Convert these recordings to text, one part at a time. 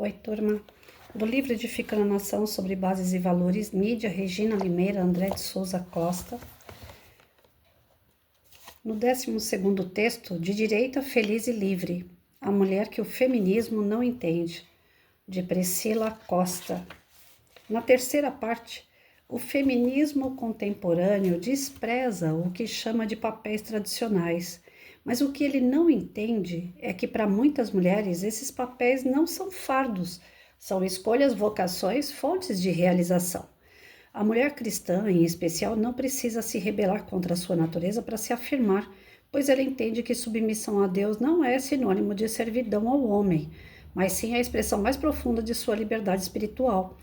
Oi, turma. Do livro Edificando a Nação sobre Bases e Valores, Nídia Regina Limeira André de Souza Costa. No 12º texto, De Direita, Feliz e Livre, a mulher que o feminismo não entende, de Priscila Costa. Na terceira parte, o feminismo contemporâneo despreza o que chama de papéis tradicionais, mas o que ele não entende é que para muitas mulheres esses papéis não são fardos, são escolhas, vocações, fontes de realização. A mulher cristã, em especial, não precisa se rebelar contra a sua natureza para se afirmar, pois ela entende que submissão a Deus não é sinônimo de servidão ao homem, mas sim a expressão mais profunda de sua liberdade espiritual.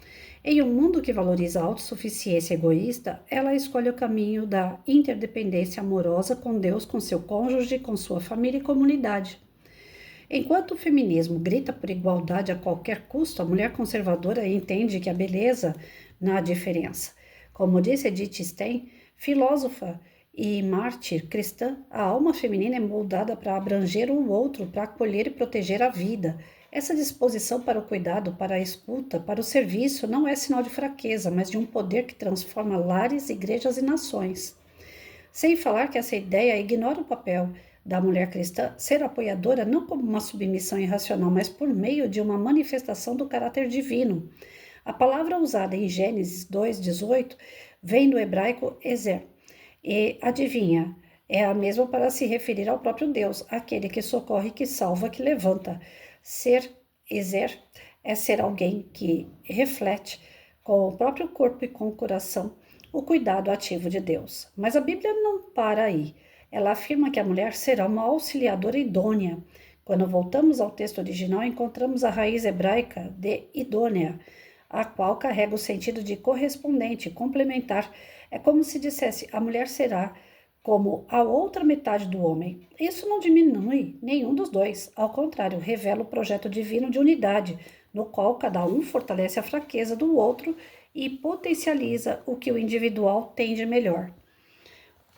Em um mundo que valoriza a autossuficiência egoísta, ela escolhe o caminho da interdependência amorosa com Deus, com seu cônjuge, com sua família e comunidade. Enquanto o feminismo grita por igualdade a qualquer custo, a mulher conservadora entende que a beleza na diferença. Como disse Edith Stein, filósofa e mártir cristã, a alma feminina é moldada para abranger o outro, para acolher e proteger a vida. Essa disposição para o cuidado, para a escuta, para o serviço não é sinal de fraqueza, mas de um poder que transforma lares, igrejas e nações. Sem falar que essa ideia ignora o papel da mulher cristã ser apoiadora não como uma submissão irracional, mas por meio de uma manifestação do caráter divino. A palavra usada em Gênesis 2:18 vem do hebraico ezer. E adivinha, é a mesma para se referir ao próprio Deus, aquele que socorre, que salva, que levanta. Ser ezer é ser alguém que reflete com o próprio corpo e com o coração o cuidado ativo de Deus. Mas a Bíblia não para aí. Ela afirma que a mulher será uma auxiliadora idônea. Quando voltamos ao texto original, encontramos a raiz hebraica de idônea, a qual carrega o sentido de correspondente, complementar. É como se dissesse, a mulher será como a outra metade do homem. Isso não diminui nenhum dos dois, ao contrário, revela o projeto divino de unidade, no qual cada um fortalece a fraqueza do outro e potencializa o que o individual tem de melhor.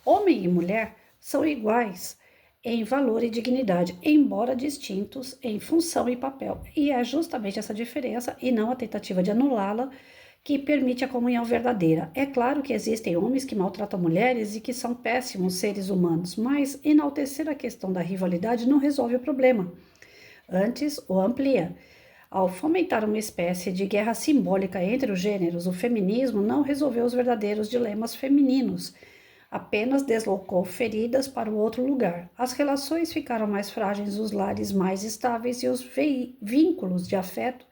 Homem e mulher são iguais em valor e dignidade, embora distintos em função e papel. E é justamente essa diferença, e não a tentativa de anulá-la, que permite a comunhão verdadeira. É claro que existem homens que maltratam mulheres e que são péssimos seres humanos, mas enaltecer a questão da rivalidade não resolve o problema. Antes, o amplia. Ao fomentar uma espécie de guerra simbólica entre os gêneros, o feminismo não resolveu os verdadeiros dilemas femininos, apenas deslocou feridas para o outro lugar. As relações ficaram mais frágeis, os lares mais estáveis e os vínculos de afeto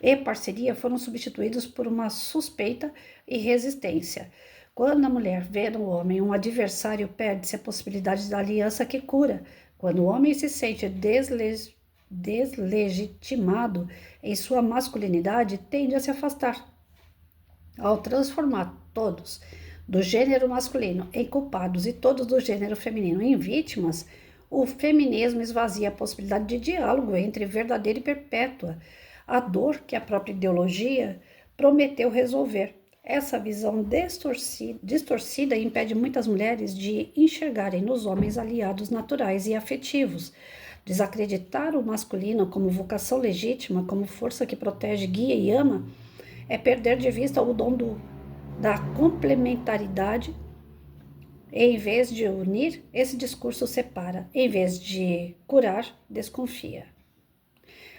e parceria foram substituídos por uma suspeita e resistência. Quando a mulher vê no homem um adversário, perde-se a possibilidade da aliança que cura. Quando o homem se sente deslegitimado em sua masculinidade, tende a se afastar. Ao transformar todos do gênero masculino em culpados e todos do gênero feminino em vítimas, o feminismo esvazia a possibilidade de diálogo entre verdadeira e perpétua, a dor que a própria ideologia prometeu resolver. Essa visão distorcida impede muitas mulheres de enxergarem nos homens aliados naturais e afetivos. Desacreditar o masculino como vocação legítima, como força que protege, guia e ama, é perder de vista o dom da complementaridade. E, em vez de unir, esse discurso separa. Em vez de curar, desconfia.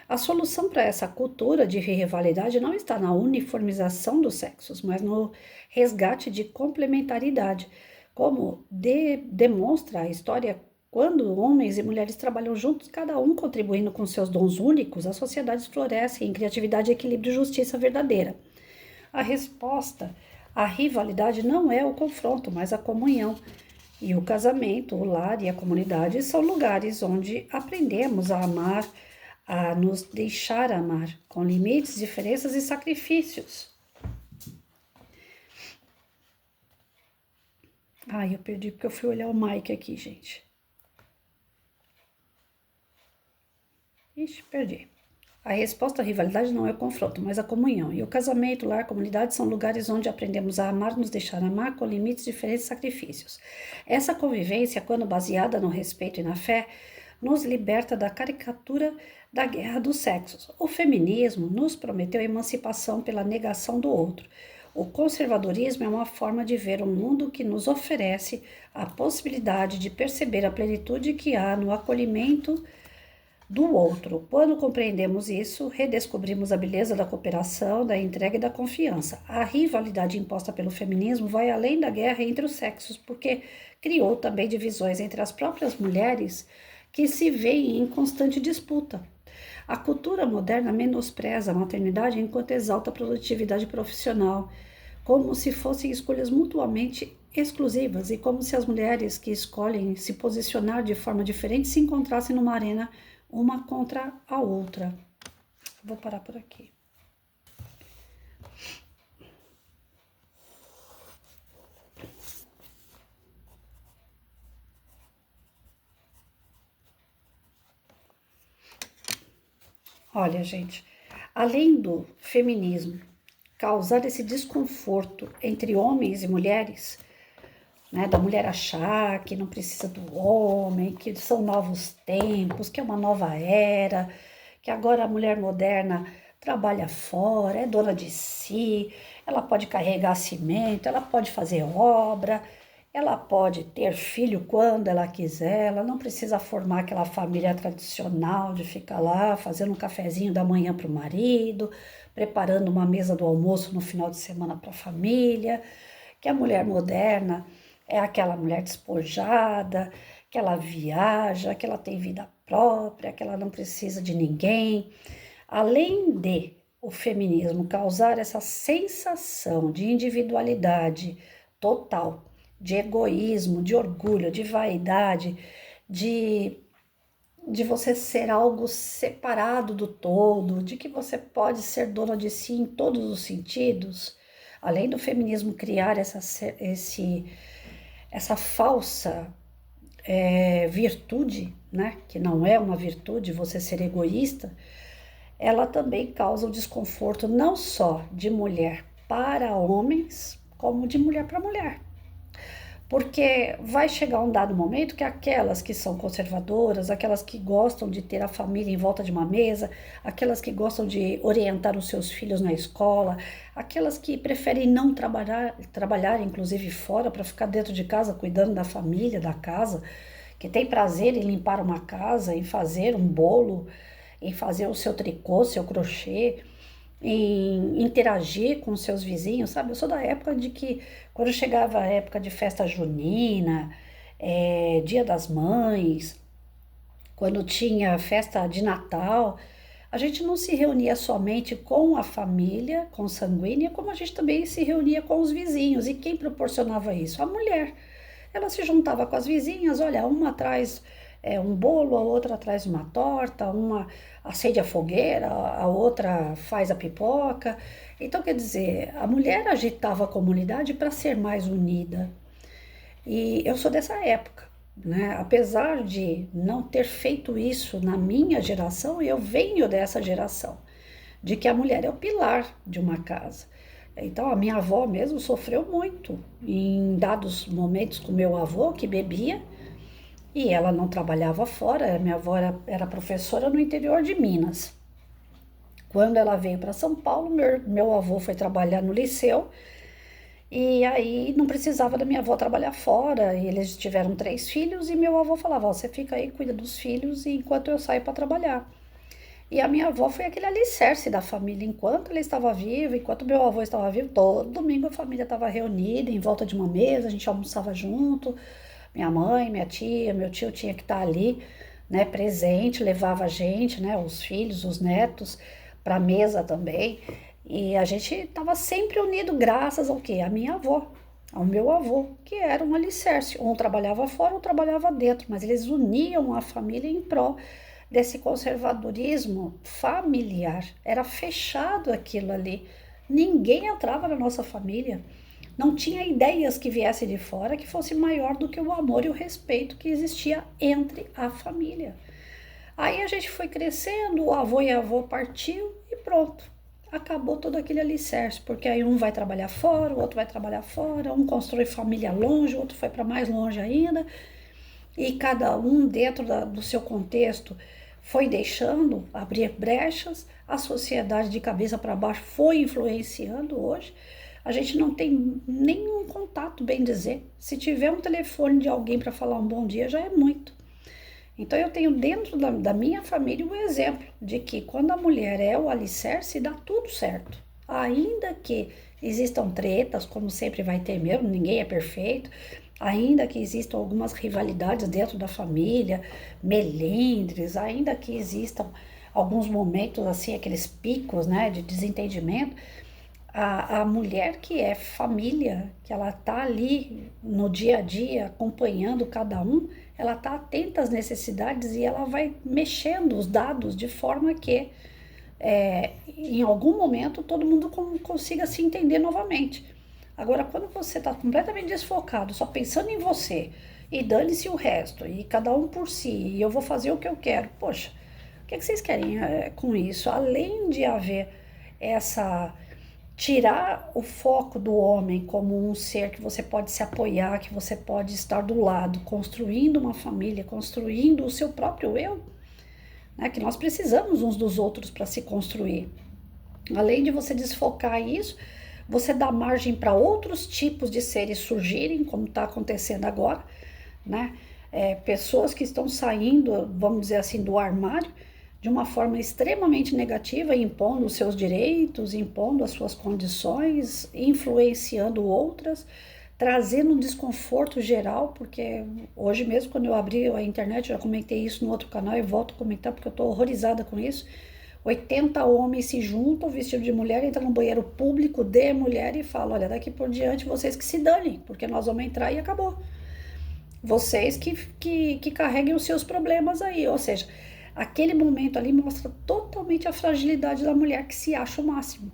A solução para essa cultura de rivalidade não está na uniformização dos sexos, mas no resgate de complementaridade, como demonstra a história. Quando homens e mulheres trabalham juntos, cada um contribuindo com seus dons únicos, as sociedades florescem em criatividade, equilíbrio e justiça verdadeira. A resposta à rivalidade não é o confronto, mas a comunhão. E o casamento, o lar e a comunidade são lugares onde aprendemos a amar, a nos deixar amar, com limites, diferenças e sacrifícios. Ai, eu perdi porque eu fui olhar o mic aqui, gente. Ixi, perdi. A resposta à rivalidade não é o confronto, mas a comunhão. E o casamento, lar, comunidade são lugares onde aprendemos a amar, nos deixar amar, com limites, diferentes sacrifícios. Essa convivência, quando baseada no respeito e na fé, nos liberta da caricatura da guerra dos sexos. O feminismo nos prometeu emancipação pela negação do outro. O conservadorismo é uma forma de ver o mundo que nos oferece a possibilidade de perceber a plenitude que há no acolhimento do outro. Quando compreendemos isso, redescobrimos a beleza da cooperação, da entrega e da confiança. A rivalidade imposta pelo feminismo vai além da guerra entre os sexos, porque criou também divisões entre as próprias mulheres que se veem em constante disputa. A cultura moderna menospreza a maternidade enquanto exalta a produtividade profissional, como se fossem escolhas mutuamente exclusivas e como se as mulheres que escolhem se posicionar de forma diferente se encontrassem numa arena uma contra a outra. Vou parar por aqui. Olha, gente, além do feminismo causar esse desconforto entre homens e mulheres, né, da mulher achar que não precisa do homem, que são novos tempos, que é uma nova era, que agora a mulher moderna trabalha fora, é dona de si, ela pode carregar cimento, ela pode fazer obra, ela pode ter filho quando ela quiser, ela não precisa formar aquela família tradicional de ficar lá fazendo um cafezinho da manhã para o marido, preparando uma mesa do almoço no final de semana para a família, que a mulher moderna é aquela mulher despojada, que ela viaja, que ela tem vida própria, que ela não precisa de ninguém. Além de o feminismo causar essa sensação de individualidade total, de egoísmo, de orgulho, de vaidade, de você ser algo separado do todo, de que você pode ser dona de si em todos os sentidos, além do feminismo criar essa falsa virtude, né, que não é uma virtude, você ser egoísta, ela também causa o desconforto não só de mulher para homens, como de mulher para mulher. Porque vai chegar um dado momento que aquelas que são conservadoras, aquelas que gostam de ter a família em volta de uma mesa, aquelas que gostam de orientar os seus filhos na escola, aquelas que preferem não trabalhar inclusive fora para ficar dentro de casa cuidando da família, da casa, que tem prazer em limpar uma casa, em fazer um bolo, em fazer o seu tricô, seu crochê, em interagir com os seus vizinhos, sabe? Eu sou da época de que, quando chegava a época de festa junina, Dia das Mães, quando tinha festa de Natal, a gente não se reunia somente com a família consanguínea, como a gente também se reunia com os vizinhos. E quem proporcionava isso? A mulher. Ela se juntava com as vizinhas, olha, uma traz um bolo, a outra traz uma torta, uma acende a fogueira, a outra faz a pipoca. Então, quer dizer, a mulher agitava a comunidade para ser mais unida. E eu sou dessa época, né? Apesar de não ter feito isso na minha geração, eu venho dessa geração, de que a mulher é o pilar de uma casa. Então, a minha avó mesmo sofreu muito em dados momentos com meu avô, que bebia, e ela não trabalhava fora. Minha avó era professora no interior de Minas. Quando ela veio para São Paulo, meu avô foi trabalhar no liceu, e aí não precisava da minha avó trabalhar fora. E eles tiveram 3 filhos, e meu avô falava: "Ó, você fica aí, cuida dos filhos, enquanto eu saio para trabalhar." E a minha avó foi aquele alicerce da família enquanto ela estava viva, enquanto meu avô estava vivo. Todo domingo a família estava reunida em volta de uma mesa, a gente almoçava junto. Minha mãe, minha tia, meu tio tinha que estar ali, né, presente, levava a gente, né, os filhos, os netos, para a mesa também. E a gente estava sempre unido graças ao quê? A minha avó, ao meu avô, que era um alicerce. Um trabalhava fora, outro trabalhava dentro, mas eles uniam a família em prol desse conservadorismo familiar. Era fechado aquilo ali. Ninguém entrava na nossa família. Não tinha ideias que viessem de fora que fosse maior do que o amor e o respeito que existia entre a família. Aí a gente foi crescendo, o avô e a avó partiu e pronto. Acabou todo aquele alicerce, porque aí um vai trabalhar fora, o outro vai trabalhar fora, um constrói família longe, o outro foi para mais longe ainda. e cada um dentro do seu contexto foi deixando abrir brechas, a sociedade de cabeça para baixo foi influenciando hoje. A gente não tem nenhum contato, bem dizer. Se tiver um telefone de alguém para falar um bom dia, já é muito. Então eu tenho dentro da minha família um exemplo de que quando a mulher é o alicerce, dá tudo certo. Ainda que existam tretas, como sempre vai ter mesmo, ninguém é perfeito, ainda que existam algumas rivalidades dentro da família, melindres, ainda que existam alguns momentos assim, aqueles picos, né, de desentendimento, a mulher que é família, que ela tá ali no dia a dia acompanhando cada um, ela tá atenta às necessidades e ela vai mexendo os dados de forma que em algum momento todo mundo consiga se entender novamente. Agora, quando você está completamente desfocado, só pensando em você, e dane-se o resto, e cada um por si, e eu vou fazer o que eu quero, poxa, o que vocês querem com isso? Além de haver essa tirar o foco do homem como um ser que você pode se apoiar, que você pode estar do lado, construindo uma família, construindo o seu próprio eu, né? Que nós precisamos uns dos outros para se construir. Além de você desfocar isso, você dá margem para outros tipos de seres surgirem, como está acontecendo agora, né? Pessoas que estão saindo, vamos dizer assim, do armário de uma forma extremamente negativa, impondo os seus direitos, impondo as suas condições, influenciando outras, trazendo um desconforto geral, porque hoje mesmo quando eu abri a internet, já comentei isso no outro canal e volto a comentar porque eu estou horrorizada com isso. 80 homens se juntam vestidos de mulher, entram no banheiro público de mulher e falam, olha, daqui por diante vocês que se danem, porque nós vamos entrar e acabou. Vocês que carreguem os seus problemas aí, ou seja, aquele momento ali mostra totalmente a fragilidade da mulher que se acha o máximo,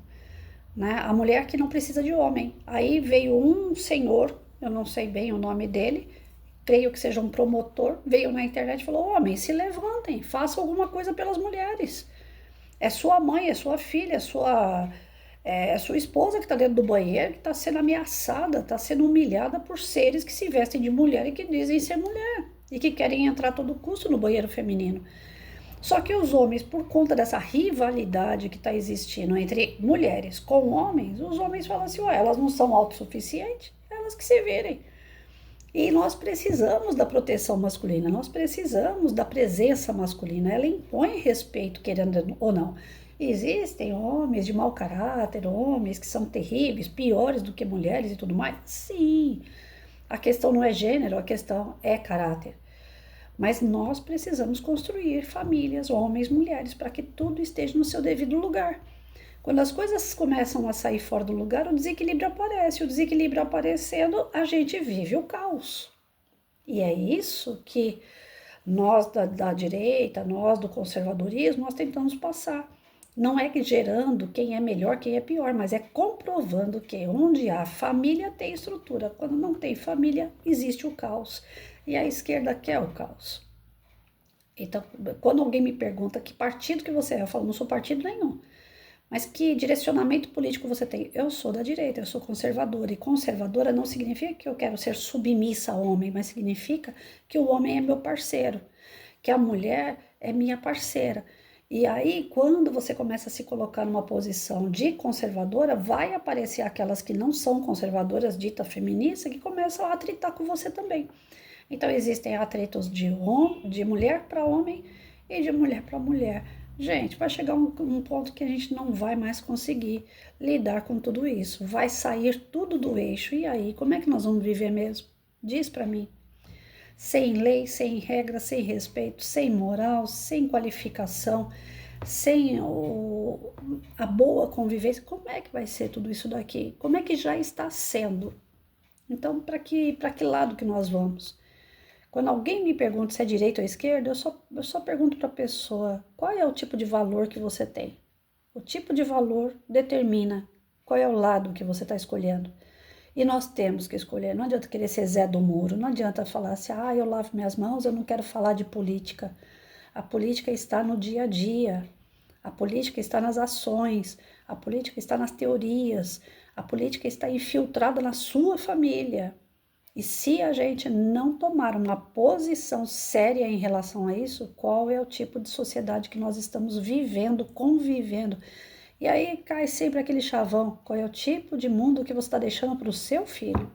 né? A mulher que não precisa de homem. Aí veio um senhor, eu não sei bem o nome dele, creio que seja um promotor, veio na internet e falou, homens, se levantem, façam alguma coisa pelas mulheres. É sua mãe, é sua filha, é sua esposa que está dentro do banheiro, que está sendo ameaçada, está sendo humilhada por seres que se vestem de mulher e que dizem ser mulher e que querem entrar a todo custo no banheiro feminino. Só que os homens, por conta dessa rivalidade que está existindo entre mulheres com homens, os homens falam assim, ué, elas não são autossuficientes, elas que se virem. E nós precisamos da proteção masculina, nós precisamos da presença masculina. Ela impõe respeito, querendo ou não. Existem homens de mau caráter, homens que são terríveis, piores do que mulheres e tudo mais? Sim. A questão não é gênero, a questão é caráter. Mas nós precisamos construir famílias, homens, mulheres, para que tudo esteja no seu devido lugar. Quando as coisas começam a sair fora do lugar, o desequilíbrio aparece. O desequilíbrio aparecendo, a gente vive o caos. E é isso que nós da direita, nós do conservadorismo, nós tentamos passar. Não é que gerando quem é melhor, quem é pior, mas é comprovando que onde há família tem estrutura. Quando não tem família, existe o caos. E a esquerda quer o caos. Então, quando alguém me pergunta que partido que você é, eu falo, não sou partido nenhum. Mas que direcionamento político você tem? Eu sou da direita, eu sou conservadora. E conservadora não significa que eu quero ser submissa ao homem, mas significa que o homem é meu parceiro, que a mulher é minha parceira. E aí, quando você começa a se colocar numa posição de conservadora, vai aparecer aquelas que não são conservadoras, ditas feministas, que começam a atritar com você também. Então, existem atritos de mulher para homem e de mulher para mulher. Gente, vai chegar um ponto que a gente não vai mais conseguir lidar com tudo isso. Vai sair tudo do eixo. E aí, como é que nós vamos viver mesmo? Diz para mim. Sem lei, sem regra, sem respeito, sem moral, sem qualificação, sem a boa convivência. Como é que vai ser tudo isso daqui? Como é que já está sendo? Então, para que lado que nós vamos? Quando alguém me pergunta se é direita ou esquerda, eu só pergunto para a pessoa qual é o tipo de valor que você tem. O tipo de valor determina qual é o lado que você está escolhendo. E nós temos que escolher. Não adianta querer ser Zé do Muro, não adianta falar assim, eu lavo minhas mãos, eu não quero falar de política. A política está no dia a dia, a política está nas ações, a política está nas teorias, a política está infiltrada na sua família. E se a gente não tomar uma posição séria em relação a isso, qual é o tipo de sociedade que nós estamos vivendo, convivendo? E aí cai sempre aquele chavão, qual é o tipo de mundo que você está deixando para o seu filho?